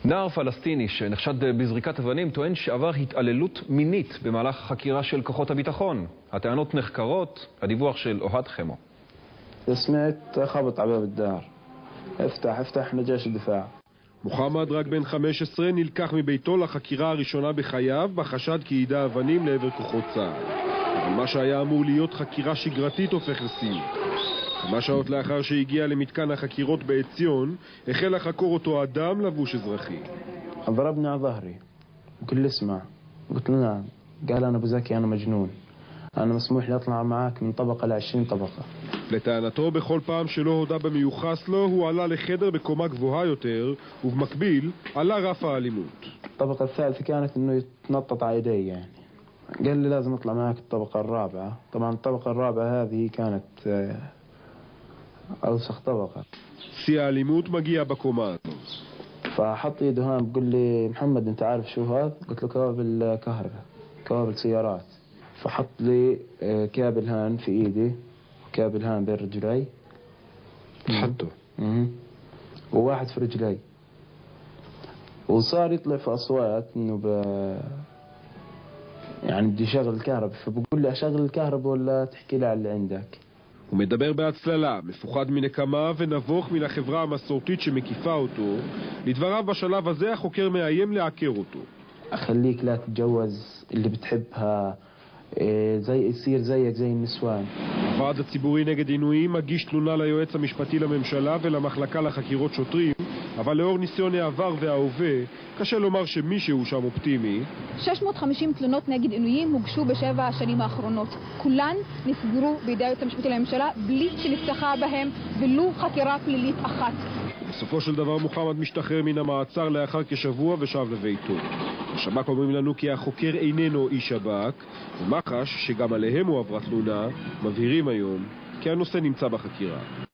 נער פלסטיני שנחשד בזריקת אבנים טוען שעבר התעללות מינית במהלך חקירה של כוחות הביטחון. הטענות נחקרות, הדיווח של אוהד חמו. سمعت خبط على باب الدار. افتح احنا جيش الدفاع. מוחמד, רק בן 15, נלקח מביתו לחקירה הראשונה בחייו בחשד כי יידה אבנים לעבר כוחות צה"ל. אבל מה שהיה אמור להיות חקירה שגרתית הופך לסיוט. כמה שעות לאחר שהגיע למתקן החקירות בעציון, החל לחקור אותו אדם לבוש אזרחי. ضربني على ظهري وكل اسمع. قلت له نعم. قال انا ابو زكي انا مجنون. انا مسموح لي اطلع معك من طبقه ل20 طبقه. לטענתו, בכל פעם שלא הודע במיוחס לו, הוא עלה לחדר בקומה גבוהה יותר, ובמקביל עלה רף האלימות. الطبقه الثالثه كانت انه يتنطط على يدي يعني. قال لي لازم اطلع معك الطبقه الرابعه. طبعا الطبقه الرابعه هذه كانت اوسخ طبقه. שיא האלימות מגיע בקומה הזו. فحط يده هنا بقول لي محمد انت عارف شو هذا؟ قلت له كابل كهرباء كابل سيارات. فحط لي كابل هان في ايدي وكابل هان بين رجلي حطه وواحد في رجلي. وصار يطلع في اصوات انه يعني بدي اشغل الكهرباء. فبقول لي اشغل الكهرباء ولا تحكي لي على اللي عندك. הוא מדבר בהצללה, מפוחד מנקמה ונבוך מן החברה המסורתית שמקיפה אותו. לדבריו, בשלב הזה החוקר מאיים לעקר אותו. أخليك لا تتجوز اللي بتحبها زي يصير زيك زي النسوان. הוועד הציבורי נגד עינויים מגיש תלונה ליועץ המשפטי לממשלה ולמחלקה לחקירות שוטרים, אבל לאור ניסיון העבר וההווה, קשה לומר שמישהו שם אופטימי. 650 תלונות נגד עינויים הוגשו בשבע השנים האחרונות. כולן נסגרו בידי היועץ המשפטי לממשלה בלי שנפתחה בהם ולו חקירה פלילית אחת. בסופו של דבר מוחמד משתחרר מן המעצר לאחר כשבוע ושב לביתו. השב"כ אומרים לנו כי החוקר איננו איש שב"כ, ומח"ש, שגם עליהם הועברה תלונה, מבהירים היום כי הנושא נמצא בחקירה.